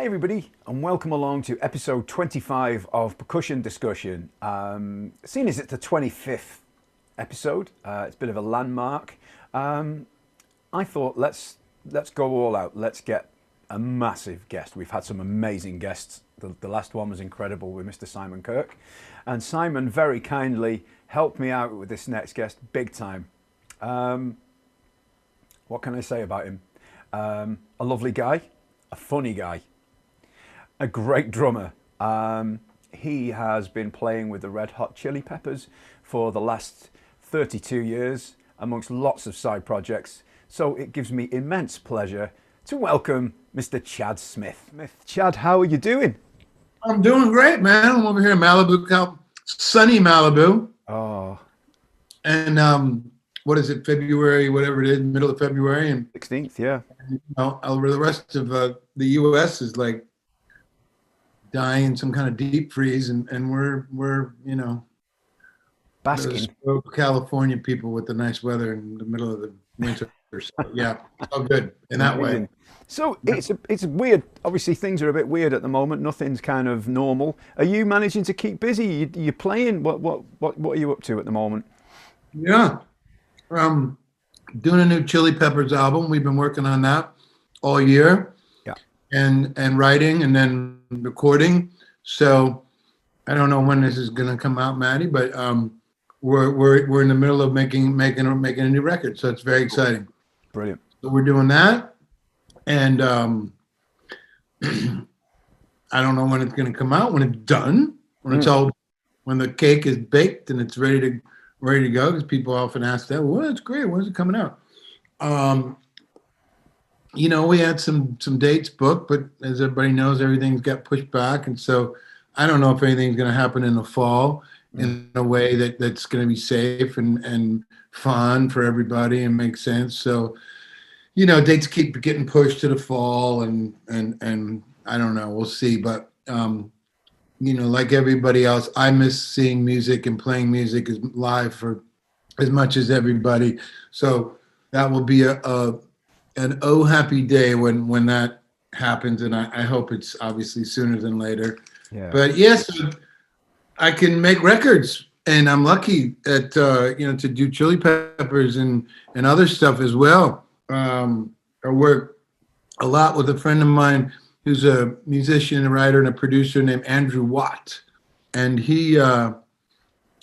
Hi everybody and welcome along to episode 25 of Percussion Discussion. Seeing as it's the 25th episode, it's a bit of a landmark. I thought let's go all out. Let's get a massive guest. We've had some amazing guests. The last one was incredible with Mr. Simon Kirk. And Simon very kindly helped me out with this next guest big time. What can I say about him? A lovely guy, a funny guy, a great drummer. He has been playing with the Red Hot Chilli Peppers for the last 32 years, amongst lots of side projects. So it gives me immense pleasure to welcome Mr. Chad Smith. Chad, how are you doing? I'm doing great, man. I'm over here in Malibu, sunny Malibu. Oh. And what is it, February, whatever it is, middle of February. And 16th, yeah. And, over the rest of the U.S. is like dying in some kind of deep freeze, and we're basking. California people with the nice weather in the middle of the winter. So, yeah, it's all good in that way. So it's weird. Obviously, things are a bit weird at the moment. Nothing's kind of normal. Are you managing to keep busy? You playing? What are you up to at the moment? Yeah, doing a new Chili Peppers album. We've been working on that all year. Yeah, and writing and then recording. So I don't know when this is going to come out, Maddie, but we're in the middle of making a new record. So it's very exciting. Brilliant. So we're doing that, and I don't know when it's going to come out. When it's done, when it's all, when the cake is baked and it's ready to go. Because people often ask that. Well, that's great. When's it coming out? We had some dates booked, but as everybody knows, everything's got pushed back, and so I don't know if anything's going to happen in the fall in a way that's going to be safe and fun for everybody and make sense. So, dates keep getting pushed to the fall, and I don't know. We'll see, but like everybody else, I miss seeing music and playing music live for as much as everybody. So that will be an oh happy day when that happens, and I hope it's obviously sooner than later. Yeah. But yes, I can make records, and I'm lucky at to do Chili Peppers and other stuff as well. I work a lot with a friend of mine who's a musician, a writer, and a producer named Andrew Watt, and he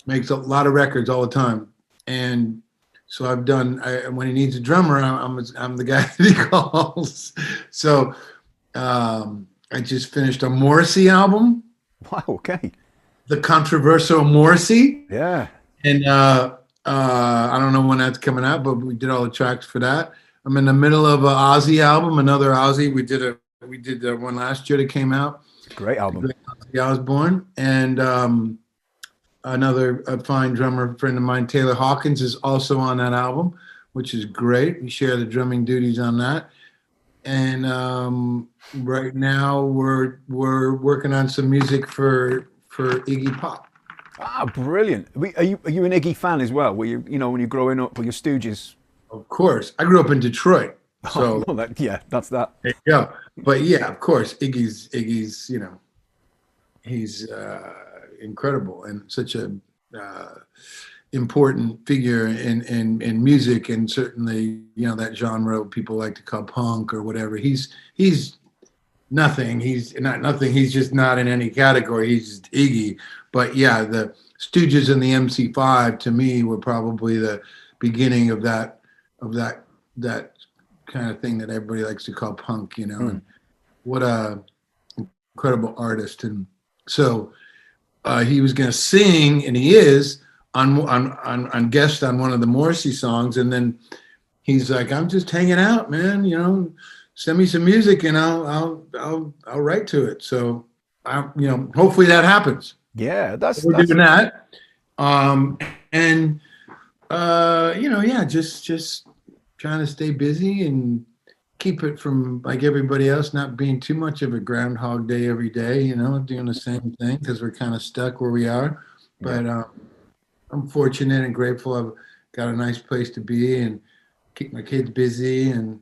makes a lot of records all the time. And so I've done. When he needs a drummer, I'm the guy that he calls. So I just finished a Morrissey album. Wow. Okay. The controversial Morrissey. Yeah. And I don't know when that's coming out, but we did all the tracks for that. I'm in the middle of an Ozzy album, another Ozzy. We did one last year that came out. Great album. Ozzy Osbourne, and a fine drummer friend of mine, Taylor Hawkins, is also on that album, which is great. We share the drumming duties on that. And right now we're working on some music for Iggy Pop. Ah, brilliant. Are you an Iggy fan as well? Were you when you're growing up, were you Stooges? Of course. I grew up in Detroit. So that's that. Yeah. But yeah, of course, Iggy's he's incredible and such a important figure in music, and certainly that genre people like to call punk or whatever. He's nothing. He's not nothing. He's just not in any category. He's just Iggy. But yeah, the Stooges and the MC5 to me were probably the beginning of that kind of thing that everybody likes to call punk. And what a incredible artist. And so he was going to sing, and he is on guest on one of the Morrissey songs, and then he's like, "I'm just hanging out, man. Send me some music, and I'll write to it." So, hopefully that happens. Yeah, we're doing that, just trying to stay busy and keep it from, like everybody else, not being too much of a Groundhog Day every day, doing the same thing, because we're kind of stuck where we are. But I'm fortunate and grateful. I've got a nice place to be and keep my kids busy and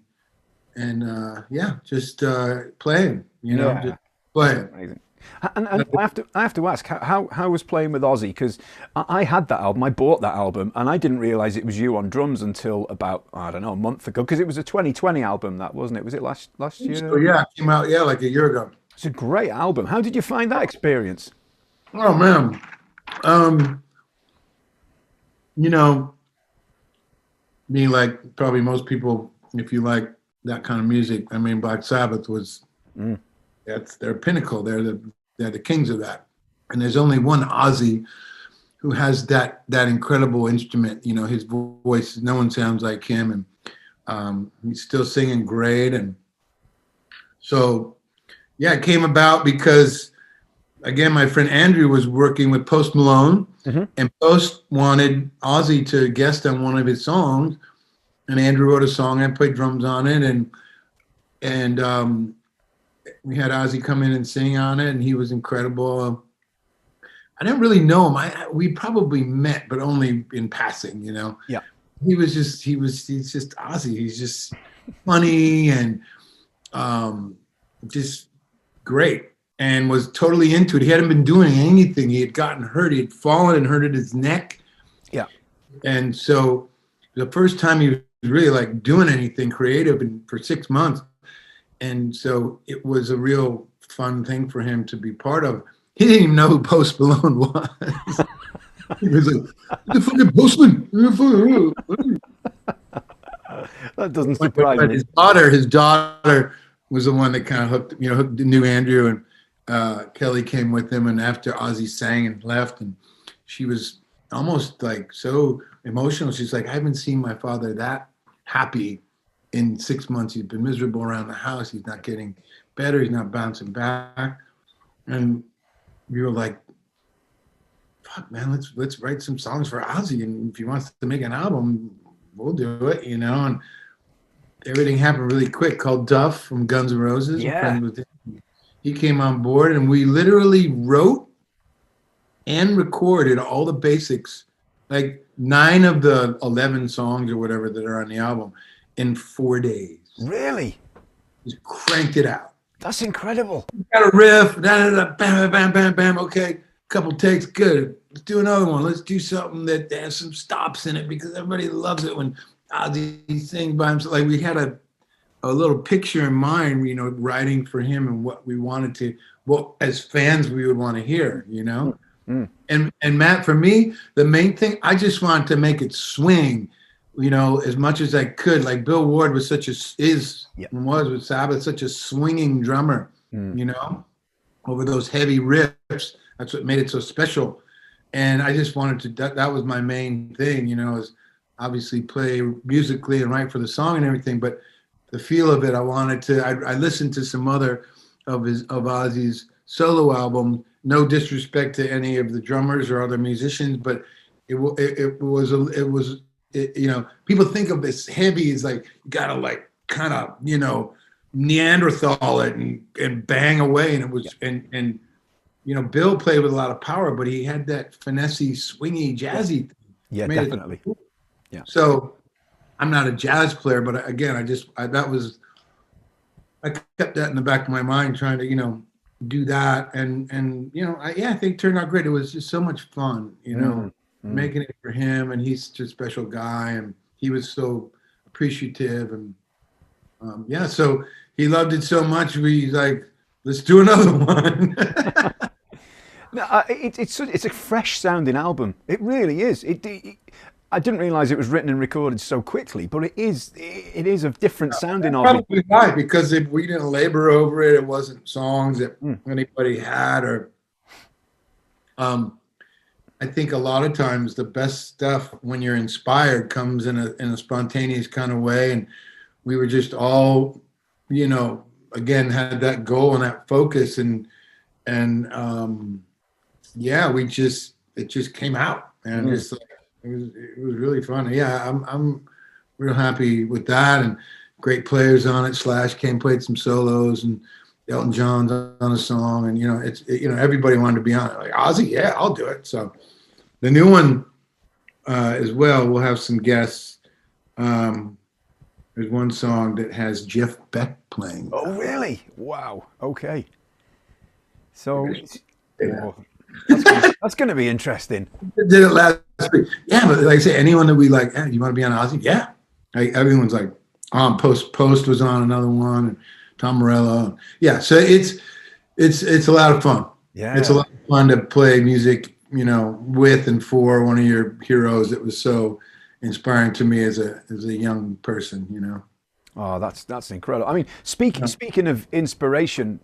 just playing. you know, Yeah, just play that's it. amazing. And I have to ask, how was playing with Ozzy? Because I had that album, I bought that album, and I didn't realize it was you on drums until about, I don't know, a month ago. Because it was a 2020 album, that wasn't it? Was it last So year? yeah, it came out like a year ago. It's a great album. How did you find that experience? Oh man, um, you know, me like probably most people, if you like that kind of music, I mean, Black Sabbath was that's their pinnacle. They're the kings of that. And there's only one Ozzy who has that incredible instrument. You know, his voice, no one sounds like him, and he's still singing great. And so, yeah, it came about because, again, my friend Andrew was working with Post Malone, and Post wanted Ozzy to guest on one of his songs, and Andrew wrote a song. I played drums on it, and we had Ozzy come in and sing on it, and he was incredible. I didn't really know him. We probably met, but only in passing, you know. Yeah. He's just Ozzy. He's just funny and just great, and was totally into it. He hadn't been doing anything. He had gotten hurt. He had fallen and hurted his neck. Yeah. And so the first time he was really like doing anything creative for 6 months. And so it was a real fun thing for him to be part of. He didn't even know who Post Malone was. He was like, the fucking Postman. That doesn't surprise But me. his daughter was the one that kind of knew Andrew, and Kelly came with him. And after Ozzy sang and left, and she was almost like so emotional. She's like, I haven't seen my father that happy in 6 months. He's been miserable around the house. He's not getting better. He's not bouncing back. And we were like, fuck, man, let's write some songs for Ozzy. And if he wants to make an album, we'll do it, you know. And everything happened really quick. Called Duff from Guns N' Roses. Yeah. He came on board, and we literally wrote and recorded all the basics, like 9 of the 11 songs or whatever that are on the album, in 4 days. Really? Just cranked it out. That's incredible. Got a riff, bam, bam, bam, bam, bam. Okay, couple takes, good. Let's do another one. Let's do something that has some stops in it, because everybody loves it when Ozzy sings by himself. Like, we had a little picture in mind, you know, writing for him and what we wanted to, what as fans we would want to hear, you know. And Matt, for me, the main thing, I just wanted to make it swing, you know, as much as I could. Like Bill Ward was and was with Sabbath, such a swinging drummer, you know, over those heavy riffs. That's what made it so special. And I just wanted to, that was my main thing, you know, is obviously play musically and write for the song and everything, but the feel of it, I wanted to, I listened to some other of Ozzy's solo album. No disrespect to any of the drummers or other musicians, but it was, you know, people think of this heavy as like, you gotta like kind of, you know, Neanderthal it and bang away. And it was, and you know, Bill played with a lot of power, but he had that finessey, swingy, jazzy thing. Yeah, definitely. Cool. Yeah. So I'm not a jazz player, but again, I kept that in the back of my mind, trying to, you know, do that. And you know, I think it turned out great. It was just so much fun, you know, making it for him. And he's just a special guy. And he was so appreciative. And so he loved it so much. He's like, let's do another one. No, it's a fresh sounding album. It really is. I didn't realize it was written and recorded so quickly, but it is a different sounding album. Probably why, because we didn't labor over it. It wasn't songs that anybody had, or I think a lot of times the best stuff when you're inspired comes in a spontaneous kind of way, and we were just all, you know, again had that goal and that focus, and it just came out, and just like, it was really fun. Yeah, I'm real happy with that, and great players on it. Slash played some solos, and Elton John's on a song, and you know, everybody wanted to be on it. Like Ozzy, yeah, I'll do it. So the new one as well, we'll have some guests. There's There's one song that has Jeff Beck playing. Oh, really? Wow. Okay. So, Yeah. that's going to be interesting. Did it last week. Yeah, but like I say, anyone that we like, hey, you want to be on Ozzy? Yeah. Like, everyone's like, Post was on another one, and Tom Morello. Yeah, so it's a lot of fun. Yeah. It's a lot of fun to play music, with and for one of your heroes that was so inspiring to me as a young person. Oh, that's incredible. I mean, speaking of inspiration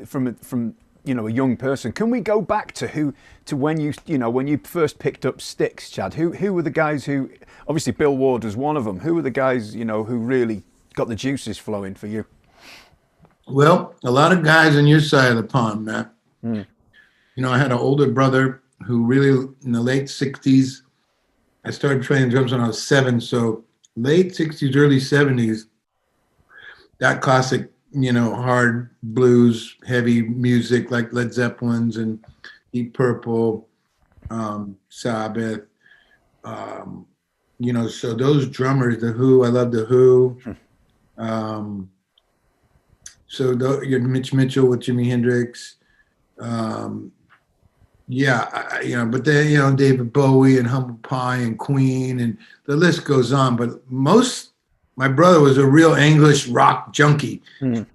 from a young person, can we go back to when you first picked up sticks, Chad? Who were the guys who, obviously Bill Ward was one of them. Who were the guys who really got the juices flowing for you? Well, a lot of guys on your side of the pond, Matt. I had an older brother who really, in the late 60s, I started playing drums when I was 7, so late 60s, early 70s, that classic, hard blues, heavy music like Led Zeppelin's and Deep Purple, Sabbath, so those drummers, The Who, I love The Who. You're Mitch Mitchell with Jimi Hendrix. But then, David Bowie and Humble Pie and Queen, and the list goes on. But my brother was a real English rock junkie, and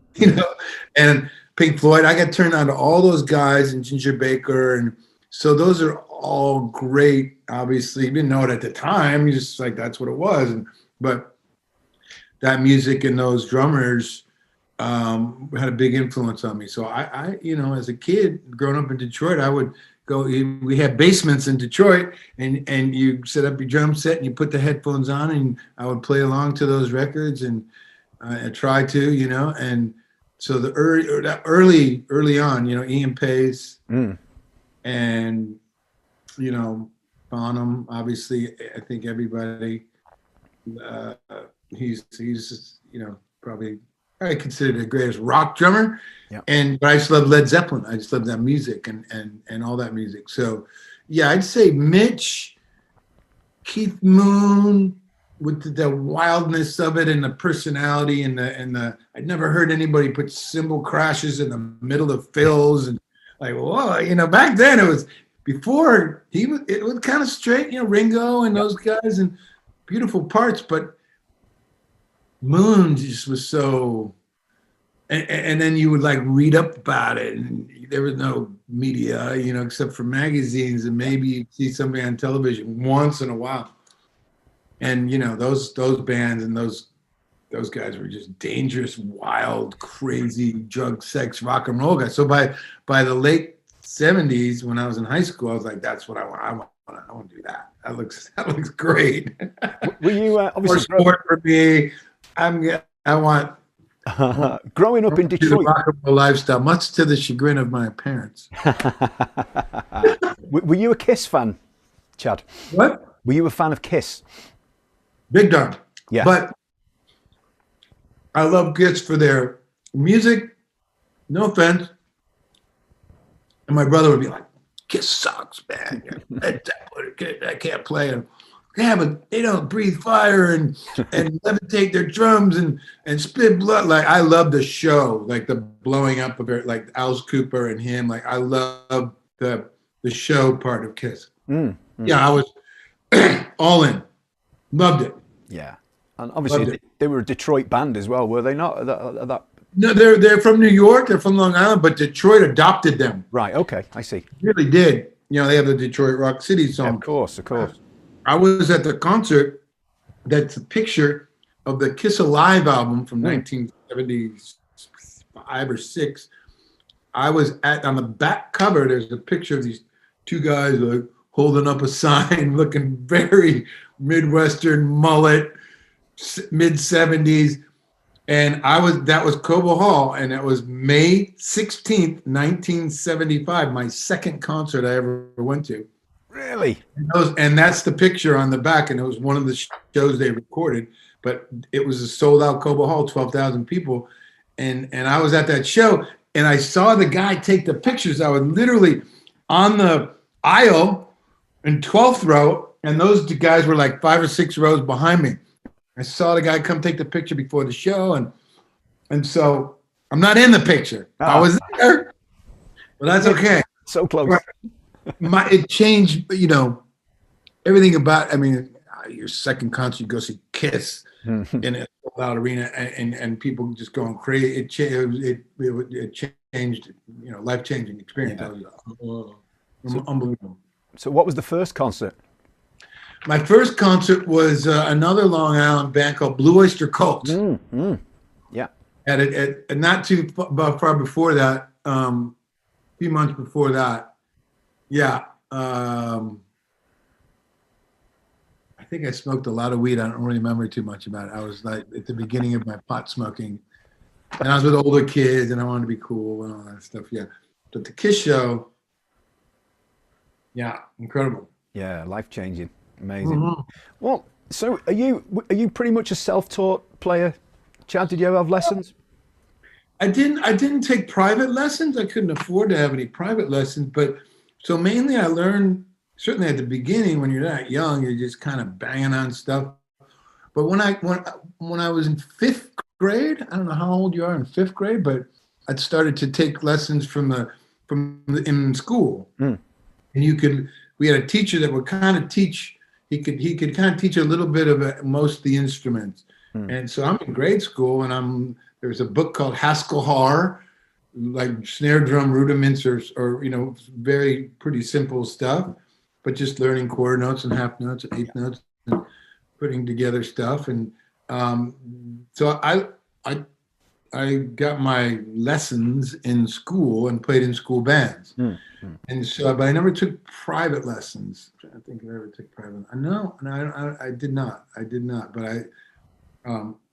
Pink Floyd. I got turned on to all those guys and Ginger Baker. And so those are all great. Obviously, you didn't know it at the time. You just like, that's what it was. But that music and those drummers had a big influence on me. So I, as a kid growing up in Detroit, I would go, we had basements in Detroit, and you set up your drum set and you put the headphones on, and I would play along to those records, and I try to, and so the early on, Ian Pace and, Bonham, obviously, I think everybody, he's probably, I consider the greatest rock drummer. Yeah. But I just love Led Zeppelin. I just love that music and all that music. So yeah, I'd say Mitch, Keith Moon, with the wildness of it and the personality and the I'd never heard anybody put cymbal crashes in the middle of fills, and like, whoa, back then it was before it was kind of straight, Ringo and those guys, and beautiful parts, but Moon just was so, and then you would like read up about it, and there was no media, except for magazines, and maybe you'd see somebody on television once in a while. And those bands and those guys were just dangerous, wild, crazy, drug, sex, rock and roll guys. So by the late 70s, when I was in high school, I was like, that's what I want. I want to do that. That looks great. Were you obviously sport for me? I want growing up in Detroit, rock and roll lifestyle, much to the chagrin of my parents. Were you a Kiss fan, Chad? What? Were you a fan of Kiss? Big time. Yeah. But I love Kiss for their music. No offense. And my brother would be like, Kiss sucks, man. I can't play them. Yeah, but they don't breathe fire and levitate their drums and spit blood. Like, I love the show, like the blowing up of it, like Alice Cooper and him. Like, I love the show part of Kiss. Yeah, I was all in. Loved it. Yeah, and obviously they were a Detroit band as well, were they not? No, they're from New York. They're from Long Island, but Detroit adopted them. Right. Okay, I see. Really did. They have the Detroit Rock City song. Yeah, of course. I was at the concert. That's a picture of the Kiss Alive album from 1975 or 6. I was on the back cover. There's a picture of these two guys like holding up a sign, looking very Midwestern mullet, mid-70s. And that was Cobo Hall, and it was May 16th, 1975, my second concert I ever went to. Really? And that's the picture on the back, and it was one of the shows they recorded, but it was a sold-out Cobo Hall, 12,000 people. And I was at that show, and I saw the guy take the pictures. I was literally on the aisle in 12th row, and those guys were like 5 or 6 rows behind me. I saw the guy come take the picture before the show, and so I'm not in the picture. I was there, but that's okay. So close. It changed, everything about. I mean, your second concert, you go see Kiss in a loud arena, and people just going crazy. It changed, life-changing experience. Yeah. Unbelievable. So what was the first concert? My first concert was another Long Island band called Blue Oyster Cult. Yeah. At not too far before that, a few months before that. Yeah. I think I smoked a lot of weed. I don't really remember too much about it. I was like at the beginning of my pot smoking, and I was with older kids, and I wanted to be cool and all that stuff. Yeah. But the Kiss show, yeah, incredible. Yeah, life-changing. Amazing. Well, so are you pretty much a self-taught player, Chad? Did you ever have lessons? I didn't take private lessons. I couldn't afford to have any private lessons, but so mainly I learned, certainly at the beginning when you're that young, you're just kind of banging on stuff. But when I was in fifth grade, I don't know how old you are in fifth grade, but I'd started to take lessons in school. And we had a teacher that would kind of teach. He could kind of teach a little bit of most of the instruments. And so I'm in grade school, and there's a book called Haskell Har, like snare drum rudiments or very pretty simple stuff, but just learning quarter notes and half notes and eighth notes and putting together stuff. And so I got my lessons in school and played in school bands. And so, but I never took private lessons. I think I ever took private. No, I did not. But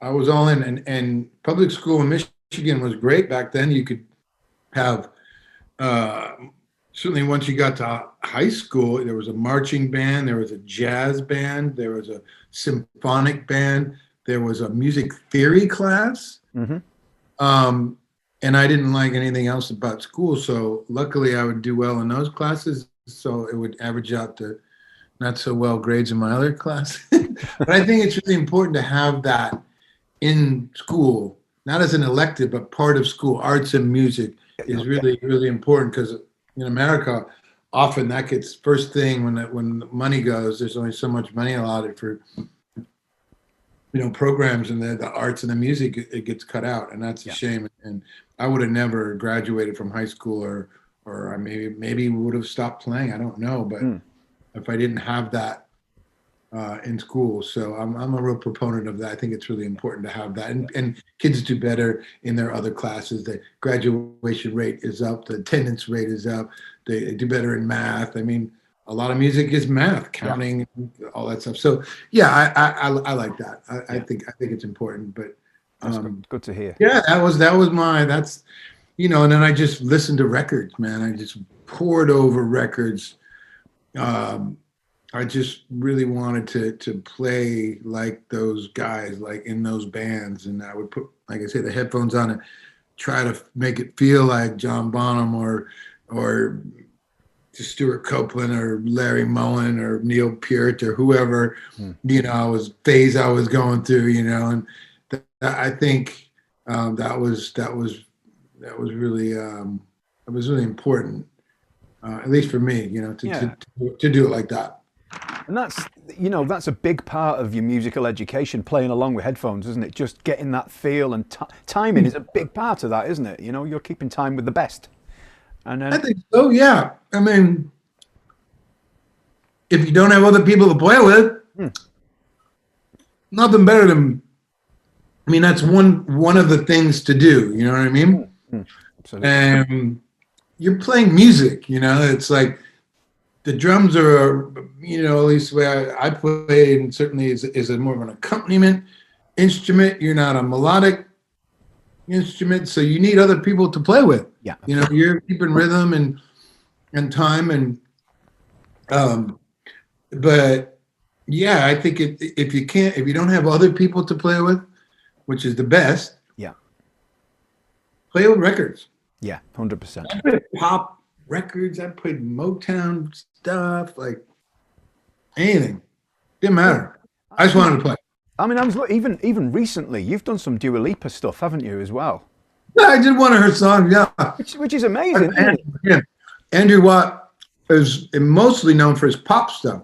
I was all in, and public school in Michigan was great back then. You could have certainly once you got to high school, there was a marching band, there was a jazz band, there was a symphonic band, there was a music theory class. And I didn't like anything else about school, so luckily I would do well in those classes, so it would average out to not so well grades in my other class. But I think it's really important to have that in school, not as an elective, but part of school. Arts and music is really, really important, because in America, often that gets first thing when the money goes. There's only so much money allotted for programs, and the arts and the music, it gets cut out, and that's a shame. And I would have never graduated from high school, or I maybe would have stopped playing. I don't know, but if I didn't have that in school, so I'm a real proponent of that. I think it's really important to have that, and kids do better in their other classes. The graduation rate is up, the attendance rate is up. They do better in math. I mean, a lot of music is math, counting, all that stuff. So yeah, I like that. I think it's important. But that's good to hear. Yeah, that's and then I just listened to records, man. I just poured over records. I just really wanted to play like those guys, like in those bands, and I would put, like I say, the headphones on and try to make it feel like John Bonham or Stuart Copeland or Larry Mullen or Neil Peart or whoever, I was going through, and I think that was really important, at least for me, to do it like that. And that's a big part of your musical education, playing along with headphones, isn't it? Just getting that feel, and timing is a big part of that, isn't it? You're keeping time with the best. And then, I think so, yeah. I mean, if you don't have other people to play with, nothing better than. I mean, that's one of the things to do. You know what I mean? Absolutely. And you're playing music. It's like the drums are, at least the way I play, and certainly is a more of an accompaniment instrument. You're not a melodic instrument, so you need other people to play with. Yeah. You're keeping rhythm and time, and but yeah, I think if you don't have other people to play with, which is the best, play with records. Yeah, 100%. I played pop records, I played Motown stuff, like anything. Didn't matter. I just wanted to play. I mean, even recently, you've done some Dua Lipa stuff, haven't you, as well? Yeah, I did one of her songs. Yeah, Which is amazing, isn't it? yeah. Andrew Watt is mostly known for his pop stuff.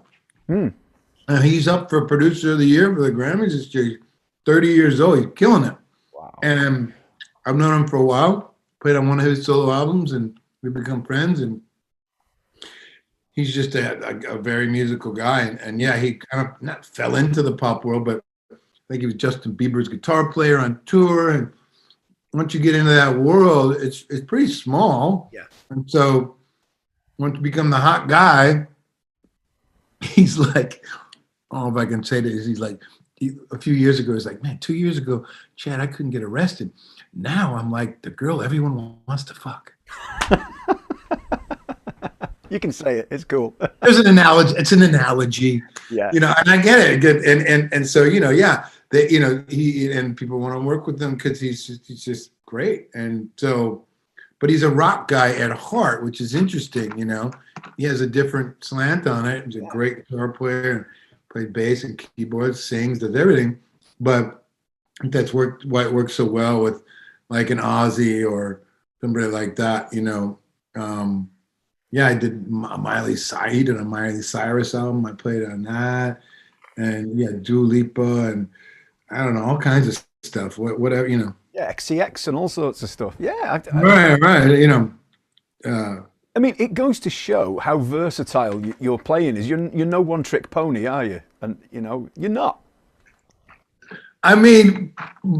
He's up for Producer of the Year for the Grammys this year. He's 30 years old. He's killing it. Wow. And I've known him for a while. Played on one of his solo albums, and we've become friends. And he's just a very musical guy. And yeah, he kind of not fell into the pop world, but I think he was Justin Bieber's guitar player on tour. And once you get into that world, it's pretty small. Yeah. And so once you become the hot guy, he's like, oh, if I can say this, he's like, a few years ago, he's like, man, 2 years ago, Chad, I couldn't get arrested. Now I'm like the girl everyone wants to fuck. You can say it. It's cool. There's an analogy. It's an analogy. Yeah. You know, and I get it. Good. And so, you know, yeah, they, you know, he and people want to work with him because he's just great. And so, but he's a rock guy at heart, which is interesting. You know, he has a different slant on it. He's a great guitar player, plays bass and keyboards, sings, does everything. But that's why it works so well with like an Ozzy or somebody like that. You know, yeah, I did Miley Cyrus and a Miley Cyrus album. I played on that, and yeah, Dua Lipa, and I don't know, all kinds of stuff. Whatever, you know. Yeah, XCX and all sorts of stuff. Yeah. Right. You know. I mean, it goes to show how versatile your playing is. You're no one-trick pony, are you? And you know, you're not. I mean,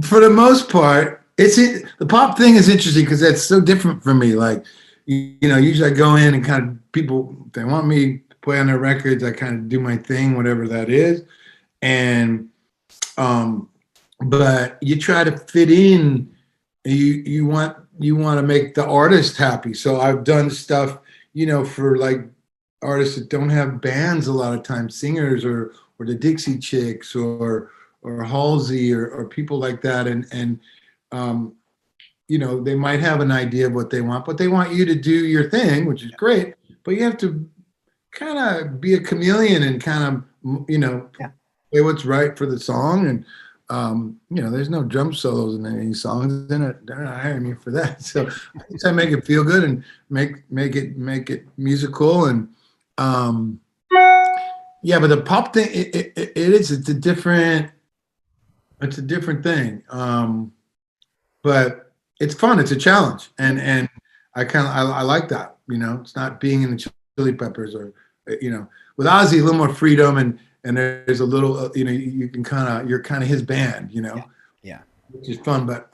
for the most part, the pop thing is interesting because that's so different from me. Like, you know, usually I go in and kind of people, if they want me to play on their records, I kind of do my thing, whatever that is. And, but you try to fit in, you want to make the artist happy. So I've done stuff, you know, for like artists that don't have bands a lot of times, singers or the Dixie Chicks or Halsey or people like that. And you know, they might have an idea of what they want, but they want you to do your thing, which is great. But you have to kind of be a chameleon and kind of, you know, play what's right for the song. And, you know, there's no drum solos in any songs in it. They're not hiring me for that. So I make it feel good and make it musical. And, yeah, but the pop thing, it's a different thing. But it's fun. It's a challenge, and I like that. You know, it's not being in the Chili Peppers or, you know, with Ozzy a little more freedom and there's a little, you know, you're kind of his band, you know. Yeah. Which is fun, but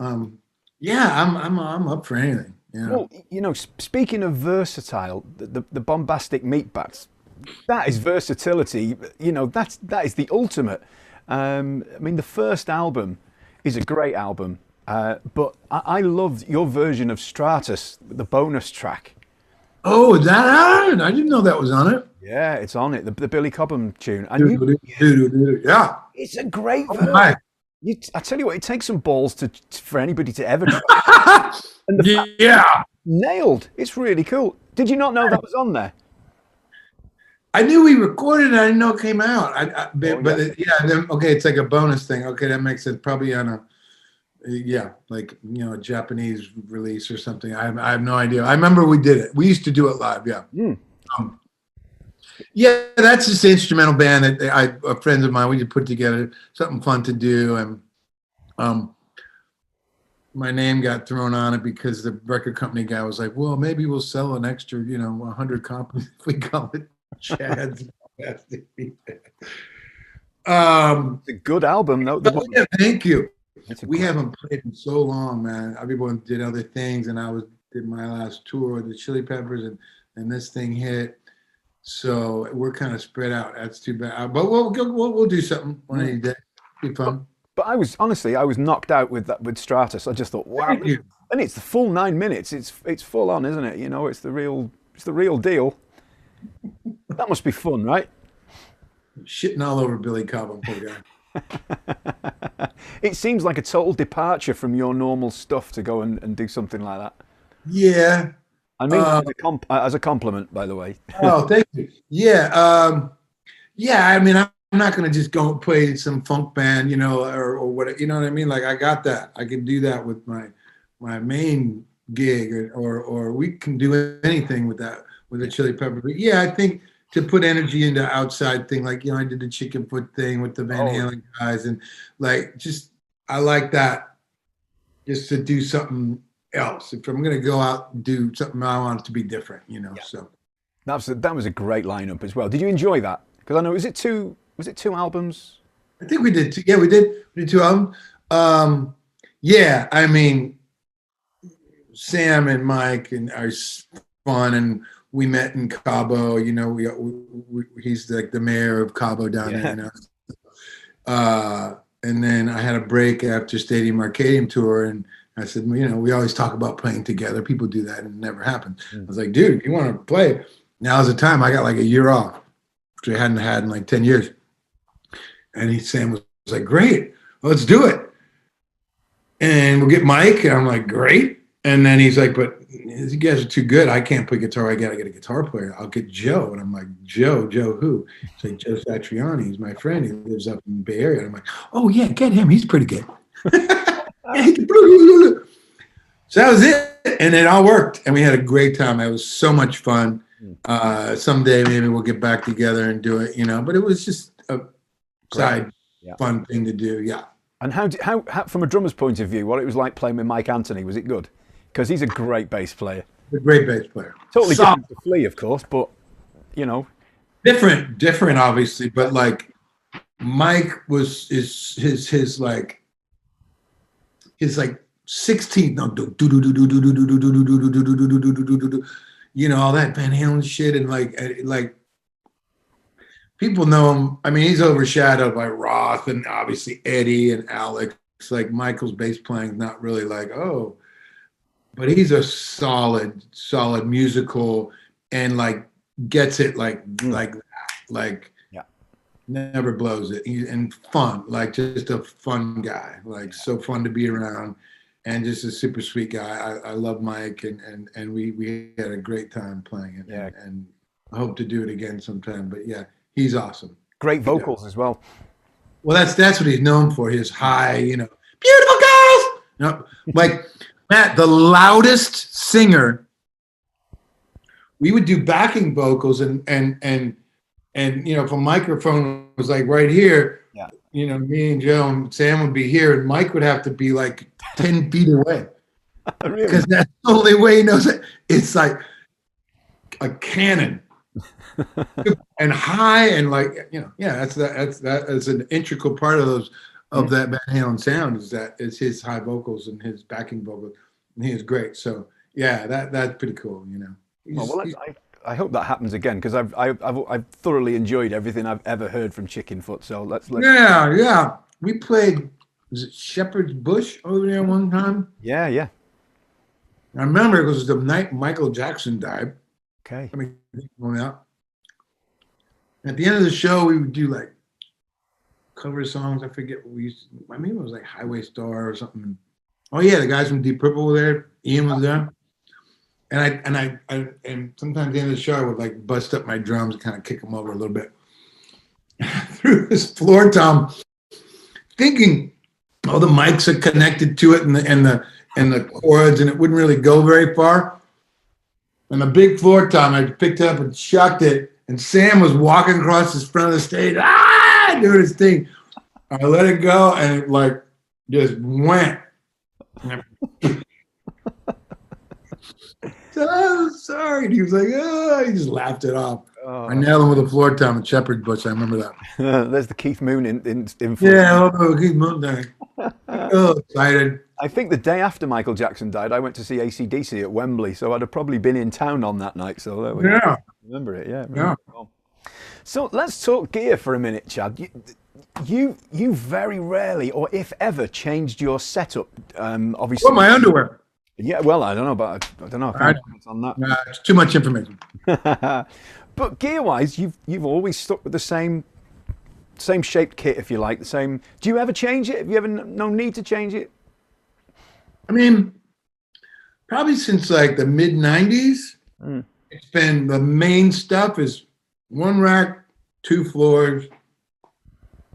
yeah, I'm up for anything. You know? Well, you know, speaking of versatile, the bombastic meatbats, that is versatility. You know, that is the ultimate. I mean, the first album is a great album. But I loved your version of Stratus, the bonus track. Oh, is that on it? I didn't know that was on it. Yeah, it's on it. The Billy Cobham tune. Yeah, it's a great oh, version. my. I tell you what, it takes some balls for anybody to ever try. And nailed. It's really cool. Did you not know that was on there? I knew we recorded it. I didn't know it came out. Okay, it's like a bonus thing. Okay, that makes it probably on a. Yeah, like, you know, a Japanese release or something. I have no idea. I remember we did it. We used to do it live. Yeah. Yeah, that's just an instrumental band that friends of mine, we just put together something fun to do. And my name got thrown on it because the record company guy was like, well, maybe we'll sell an extra, you know, 100 copies if we call it Chad's. It's a good album, though. Yeah, thank you. We haven't played in so long, man. Everyone did other things, and I did my last tour with the Chili Peppers, and this thing hit. So we're kind of spread out. That's too bad. But we'll do something one of these days. Be fun. But I was knocked out with Stratus. I just thought, wow. And it's the full 9 minutes. It's full on, isn't it? You know, it's the real deal. That must be fun, right? Shitting all over Billy Cobham, poor guy. It seems like a total departure from your normal stuff to go and do something like that. Yeah. I mean, as a compliment, by the way. Oh, thank you. Yeah. Yeah, I mean, not going to just go and play some funk band, or what, you know what I mean? Like I got that. I can do that with my main gig, or we can do anything with that, with the Chili Pepper. But yeah, I think to put energy into outside thing, like, I did the Chicken Foot thing with the Van Halen guys, and like, just, I like that, just to do something else. If I'm going to go out and do something, I want it to be different, so. That was a great lineup as well. Did you enjoy that? Because I know, was it two albums? I think we did two. Yeah, we did 2 albums. Yeah, I mean, Sam and Mike and are fun, and we met in Cabo. He's like the mayor of Cabo down there. And then I had a break after Stadium Arcadium tour, and I said, we always talk about playing together. People do that, and it never happens. I was like, dude, if you want to play, now's the time. I got like a year off, which I hadn't had in like 10 years. And Sam was like, great, let's do it. And we'll get Mike. And I'm like, great. And then he's like, but you guys are too good. I can't play guitar. I got to get a guitar player. I'll get Joe. And I'm like, Joe who? He's like, Joe Satriani. He's my friend. He lives up in the Bay Area. And I'm like, oh, yeah, get him. He's pretty good. So that was it. And it all worked. And we had a great time. It was so much fun. Someday maybe we'll get back together and do it, but it was just a side fun thing to do. Yeah. And how from a drummer's point of view, what it was like playing with Mike Anthony, was it good? Because he's a great bass player. A great bass player. Totally different to Flea, of course, but different obviously, but like Mike was his like 16th, no, all that Van Halen shit, and like people know him. I mean, he's overshadowed by Roth and obviously Eddie and Alex. Like Michael's bass playing is not really like, oh, but he's a solid musical, and like gets it like that. Like never blows it. And fun, like just a fun guy, like so fun to be around, and just a super sweet guy. I love Mike, and we had a great time playing it, and I hope to do it again sometime. But yeah, he's awesome. Great vocals as well. Well, that's what he's known for. His high, beautiful girls. Like Matt, the loudest singer. We would do backing vocals, and if a microphone was like right here, me and Joe and Sam would be here, and Mike would have to be like 10 feet away. Really? Because that's the only way he knows it. It's like a cannon. And high, and like, that's an integral part of those that Van Halen sound is his high vocals and his backing vocals, and he is great. So yeah, that's pretty cool. I hope that happens again, because I've thoroughly enjoyed everything I've ever heard from Chicken Foot. So let's yeah. We played, was it Shepherd's Bush over there one time? Yeah. I remember it was the night Michael Jackson died. Okay. Let me going out. At the end of the show, we would do like cover songs. I forget what we used to, I mean, it was like Highway Star or something. Oh yeah, the guys from Deep Purple were there. Ian was there. And I sometimes at the end of the show I would like bust up my drums and kind of kick them over a little bit through this floor tom, thinking all the mics are connected to it and the cords, and it wouldn't really go very far. And a big floor tom, I picked it up and chucked it, and Sam was walking across the front of the stage, doing his thing. I let it go, and it like just went. Oh, sorry. And he was like, he just laughed it off. Oh. I nailed him with a floor tom at Shepherd's Bush. I remember that. There's the Keith Moon influence. Yeah, Keith Moon thing. Oh, excited. I think the day after Michael Jackson died, I went to see AC/DC at Wembley, so I'd have probably been in town on that night. So there we go. Remember it, yeah. So let's talk gear for a minute, Chad. You very rarely, or if ever, changed your setup. Obviously. Well, my underwear. Yeah, well, I don't know, but I don't know. I can't on that. It's too much information. But gear-wise, you've always stuck with the same shaped kit, if you like. The same. Do you ever change it? Have you ever no need to change it? I mean, probably since like the mid '90s, it's been the main stuff is one rack, 2 floors,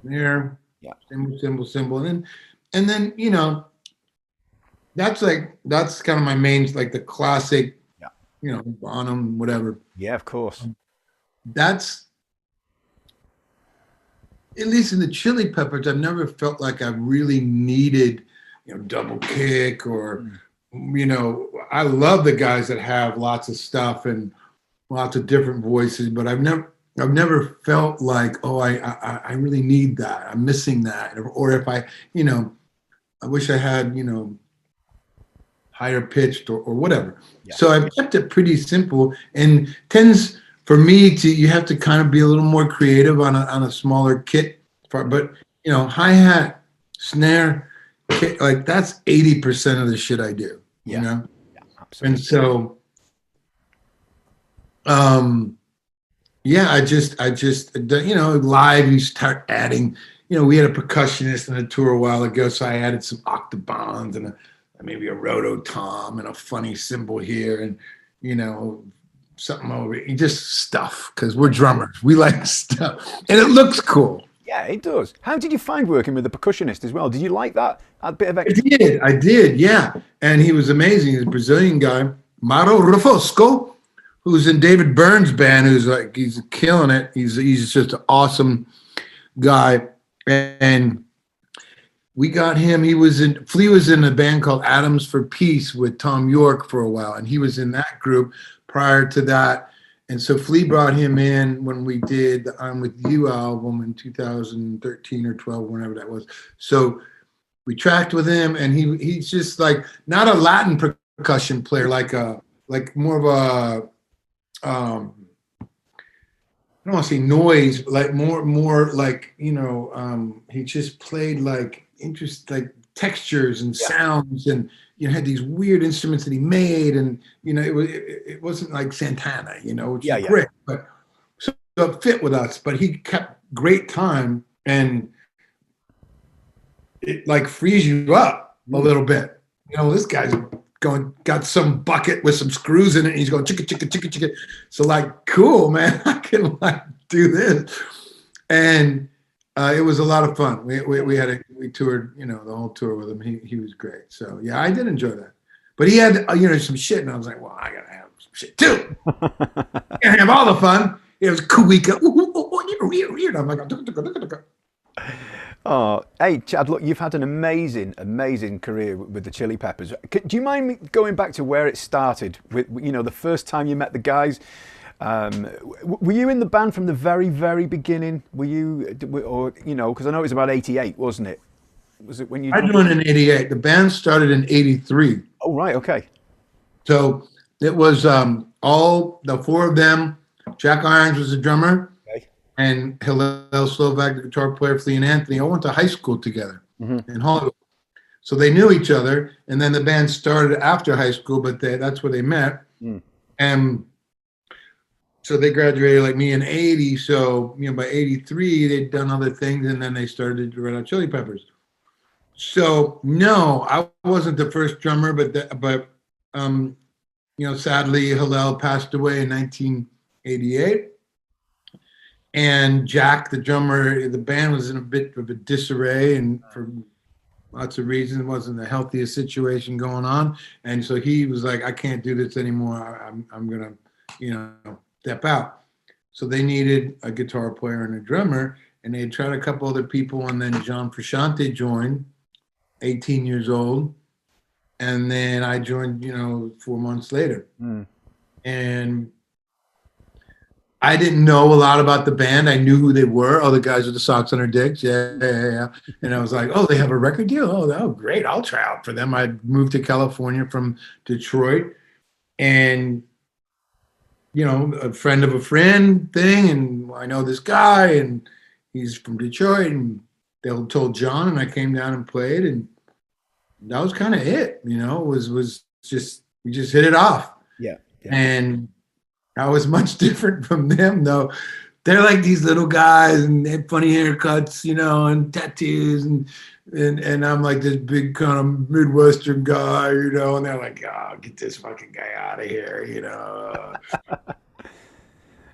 snare, Yeah. cymbal, and then that's kind of my main, like the classic, Yeah. Bonham, whatever. Yeah, of course. That's, at least in the Chili Peppers, I've never felt like I really needed, double kick or, I love the guys that have lots of stuff and lots of different voices, but I've never felt like, oh, I really need that. I'm missing that. Or if I wish I had, higher pitched or whatever. Yeah. So I've kept it pretty simple, and tends for me to, you have to kind of be a little more creative on a smaller kit. But hi-hat, snare, kit, like that's 80% of the shit I do. Yeah. Yeah, absolutely. And so yeah, I just live you start adding, we had a percussionist on a tour a while ago, so I added some octobans and maybe a rototom and a funny cymbal here and something over here. Just stuff, because we're drummers, we like stuff and it looks cool. Yeah, it does. How did you find working with the percussionist as well? Did you like that? A bit of extra? I did, yeah. And he was amazing. He's a Brazilian guy, Mauro Rufosco, who's in David Byrne's band, he's killing it. He's just an awesome guy. And we got him. Flea was in a band called Atoms for Peace with Tom York for a while, and he was in that group prior to that. And so Flea brought him in when we did the I'm With You album in 2013 or 12, whenever that was. So we tracked with him, and he's just like not a Latin percussion player, like more of a I don't want to say noise, but like more like he just played like textures and sounds, and had these weird instruments that he made, and it wasn't like Santana, which is great, but so it fit with us. But he kept great time, and it like frees you up a little bit. This guy's got some bucket with some screws in it, and he's going chicka chicka chicka chicka. So like, cool, man, I can like do this, and it was a lot of fun. We toured, the whole tour with him. He was great. So yeah, I did enjoy that. But he had some shit, and I was like, well, I gotta have some shit too. I gotta have all the fun. It was cool. I'm like, oh, hey, Chad, look, you've had an amazing career with the Chili Peppers. Do you mind me going back to where it started? With the first time you met the guys. Were you in the band from the very, very beginning? Were you, or because I know it was about 88, wasn't it? Was it when you? I joined in 88. The band started in 83. Oh, right, okay. So it was all the four of them. Jack Irons was the drummer, okay, and Hillel Slovak, the guitar player, Flea and Anthony, all went to high school together in Hollywood. So they knew each other, and then the band started after high school, but that's where they met. And so they graduated like me in 80. So, by 83, they'd done other things, and then they started the Red Hot Chili Peppers. So no, I wasn't the first drummer, but sadly, Hillel passed away in 1988. And Jack, the drummer, the band was in a bit of a disarray, and for lots of reasons, it wasn't the healthiest situation going on. And so he was like, I can't do this anymore. I'm gonna, step out. So they needed a guitar player and a drummer, and they had tried a couple other people, and then John Frusciante joined, 18 years old, and then I joined 4 months later. And I didn't know a lot about the band. I knew who they were. Oh, the guys with the socks on their dicks. Yeah. And I was like, oh, they have a record deal? Oh, great. I'll try out for them. I moved to California from Detroit, and a friend of a friend thing, and I know this guy, and he's from Detroit, and they told John, and I came down and played, and that was kind of it. Was just, we just hit it off. Yeah. And I was much different from them, though. They're like these little guys, and they have funny haircuts, and tattoos, and I'm like this big kind of Midwestern guy, and they're like, oh, get this fucking guy out of here,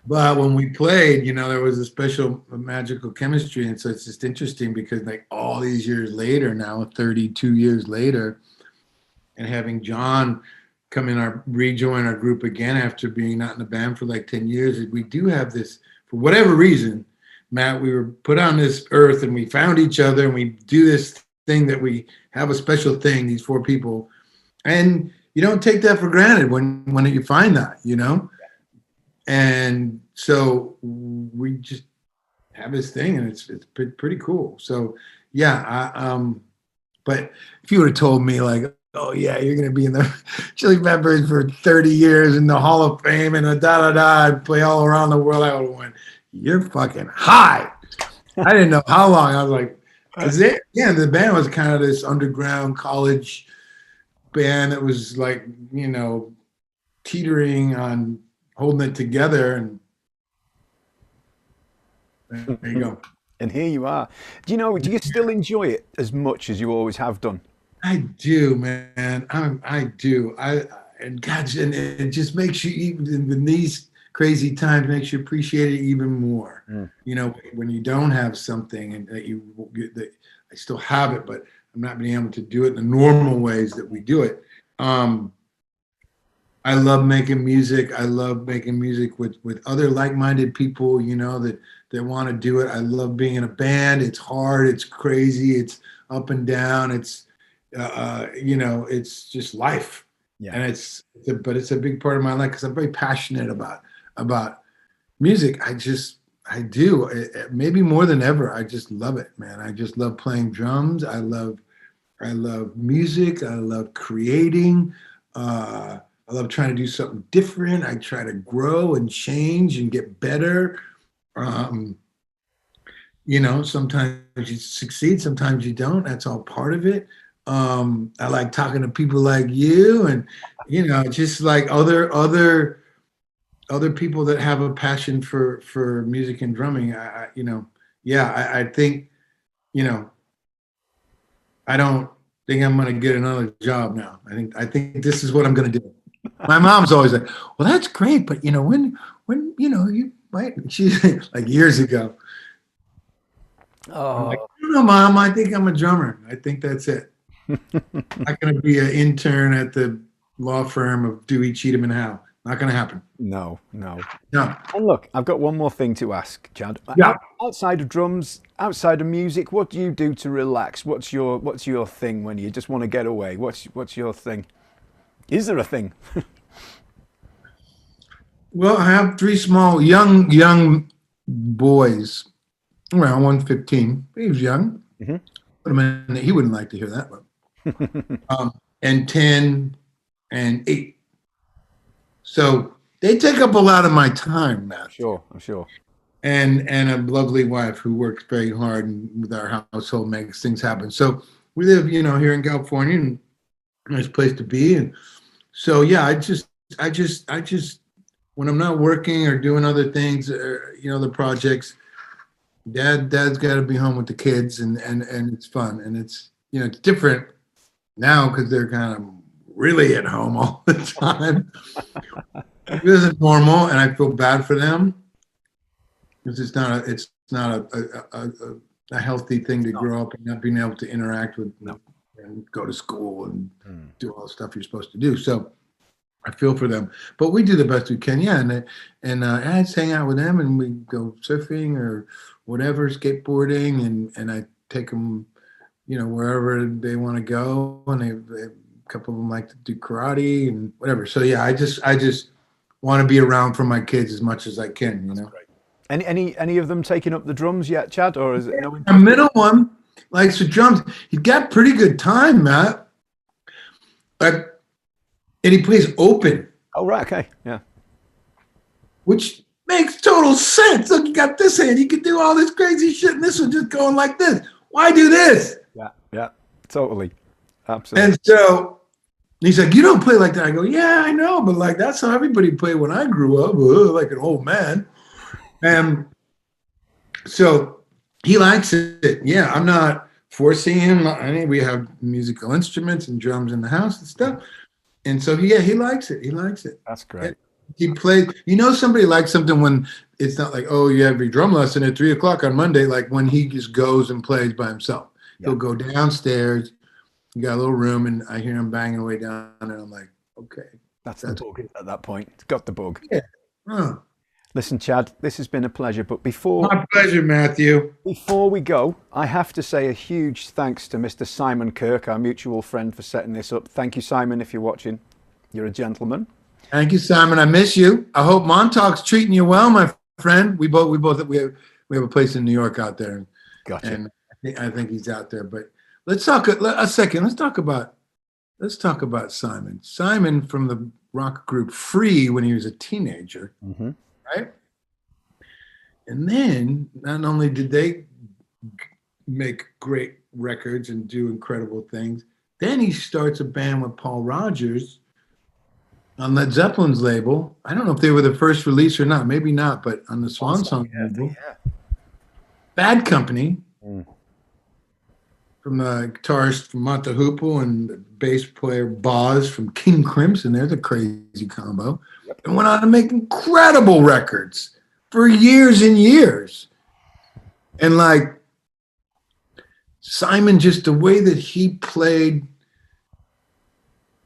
But when we played, there was a special magical chemistry. And so it's just interesting because like all these years later, now 32 years later, and having John rejoin our group again after being not in the band for like 10 years, we do have this, for whatever reason, Matt, we were put on this earth and we found each other and we do this thing that we have a special thing, these four people. And you don't take that for granted when you find that, And so we just have this thing and it's pretty cool. So yeah, but if you would have told me like, oh yeah, you're going to be in the Chili Peppers for 30 years in the Hall of Fame and and play all around the world, I would have went, you're fucking high. I didn't know how long. I was like, the band was kind of this underground college band that was like, teetering on holding it together. And there you go. And here you are. Do you still enjoy it as much as you always have done? I do, man. I do. And it just makes you, even in these crazy times, makes you appreciate it even more. When you don't have something and that I still have it, but I'm not being able to do it in the normal ways that we do it. I love making music. I love making music with other like-minded people, that want to do it. I love being in a band. It's hard. It's crazy. It's up and down. It's it's just life. Yeah. And but it's a big part of my life because I'm very passionate about music. I do. Maybe more than ever. I just love it, man. I just love playing drums. I love music. I love creating. I love trying to do something different. I try to grow and change and get better. Sometimes you succeed, sometimes you don't. That's all part of it. I like talking to people like you and, just like other people that have a passion for music and drumming. I think, I don't think I'm going to get another job now. I think this is what I'm going to do. My mom's always like, well, that's great. But, when you might, she's like years ago. Oh. I'm like, I don't know, Mom. I think I'm a drummer. I think that's it. I'm not going to be an intern at the law firm of Dewey, Cheatham and Howe. Not going to happen. No. And look, I've got one more thing to ask, Chad. Yeah. Outside of drums, outside of music, what do you do to relax? What's your thing when you just want to get away? What's your thing? Is there a thing? Well, I have three small, young boys. Well, one's 15. He was young. Mm-hmm. He wouldn't like to hear that one. And 10 and 8. So they take up a lot of my time, Matt. I'm sure. And a lovely wife who works very hard and with our household makes things happen. So we live, here in California, and nice place to be. And so yeah, I just when I'm not working or doing other things, the projects, Dad's got to be home with the kids, and it's fun, and it's it's different now because they're kind of really at home all the time. It isn't normal, and I feel bad for them because it's not a healthy thing to grow up and not being able to interact with and go to school and do all the stuff you're supposed to do. So I feel for them, but we do the best we can. Yeah, and I just hang out with them, and we go surfing or whatever, skateboarding, and I take them, wherever they want to go, and a couple of them like to do karate and whatever. So yeah, I just want to be around for my kids as much as I can. That's great. Any of them taking up the drums yet, Chad, or is it no? The middle one likes the drums. He's got pretty good time, Matt. And he plays open. Oh, right, okay, yeah. Which makes total sense. Look, you got this hand. You can do all this crazy shit, and this one's just going like this. Why do this? Yeah, totally. Absolutely. And so he's like, you don't play like that. I go, yeah, I know, but like that's how everybody played when I grew up, like an old man. And so he likes it. Yeah, I'm not forcing him. We have musical instruments and drums in the house and stuff. And so, yeah, he likes it. He likes it. That's great. he played. You know, somebody likes something when it's not like, oh, you have your drum lesson at 3 o'clock on Monday. Like when he just goes and plays by himself. Yeah. He'll go downstairs. You got a little room, and I hear him banging away down, and I'm like, okay, That's the bug at that point. It's got the bug. yeah. Huh. Listen, Chad, this has been a pleasure. But before My pleasure, Matthew. we go, I have to say a huge thanks to Mr. Simon Kirk, our mutual friend, for setting this up. Thank you, Simon, if you're watching. You're a gentleman. Thank you, Simon. I miss you. I hope Montauk's treating you well, my friend. We have a place in New York out there, Gotcha. and I think he's out there. But let's talk a second. Let's talk about Simon. Simon from the rock group Free when he was a teenager, right? And then not only did they make great records and do incredible things, then he starts a band with Paul Rodgers on Led Zeppelin's label. I don't know if they were the first release or not, maybe not, but on the Swan Song label. Yeah. Bad Company, from the guitarist from Mata Hoople and the bass player Boz from King Crimson. There's a crazy combo. Yep. And went on to make incredible records for years and years. And like Simon, just the way that he played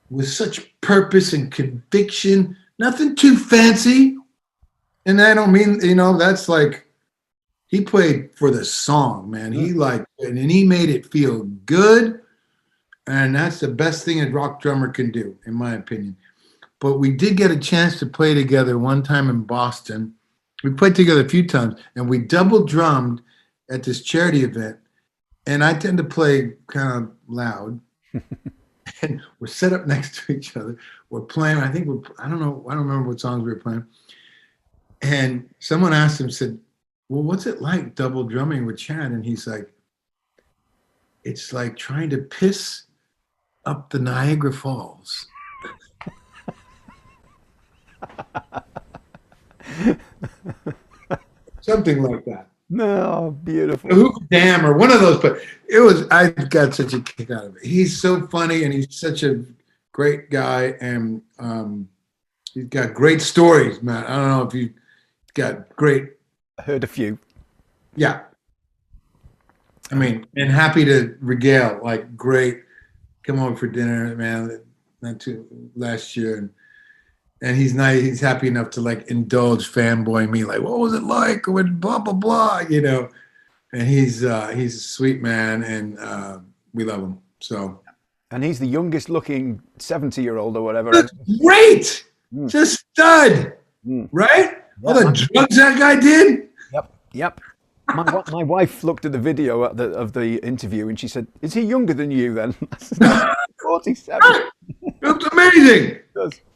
with such purpose and conviction, nothing too fancy. And I don't mean, that's like, he played for the song, man. He and he made it feel good. And that's the best thing a rock drummer can do, in my opinion. But we did get a chance to play together one time in Boston. We played together a few times, and we double drummed at this charity event. And I tend to play kind of loud. And we're set up next to each other. We're playing, I don't remember what songs we were playing. And someone asked him, said, well, what's it like double drumming with Chad? And he's like, it's like trying to piss up the Niagara Falls. Something like that. No, beautiful. Hoover Dam or one of those, but I got such a kick out of it. He's so funny and he's such a great guy, and he's got great stories, Matt. I don't know if you got great. I heard a few. Yeah. I mean, and happy to regale, like great, come over for dinner, man, last year. And he's nice. He's happy enough to like indulge fanboy me, like, what was it like when blah blah blah, And he's a sweet man, and we love him. So. And he's the youngest looking 70-year-old or whatever. That's great, just stud, right? All the drugs that guy did. Yep. My wife looked at the video of the interview and she said, "Is he younger than you then?" 47. It's amazing.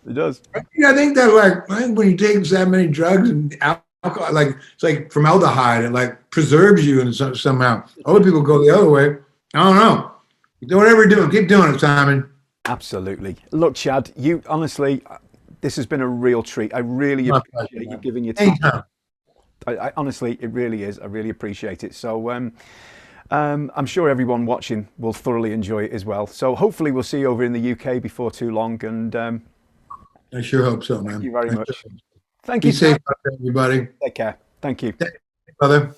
It does. I think that when you take that many drugs and alcohol, like it's like formaldehyde, it like preserves you and somehow. Other people go the other way. I don't know. Do whatever you're doing. Keep doing it, Simon. Absolutely. Look, Chad, you honestly, this has been a real treat. I really appreciate you giving your time. Anytime. I honestly, it really is. I really appreciate it. So I'm sure everyone watching will thoroughly enjoy it as well. So hopefully we'll see you over in the UK before too long. And I sure hope so, man. Thank you very much. Thank you. Be safe out there, everybody. Take care. Thank you. Brother.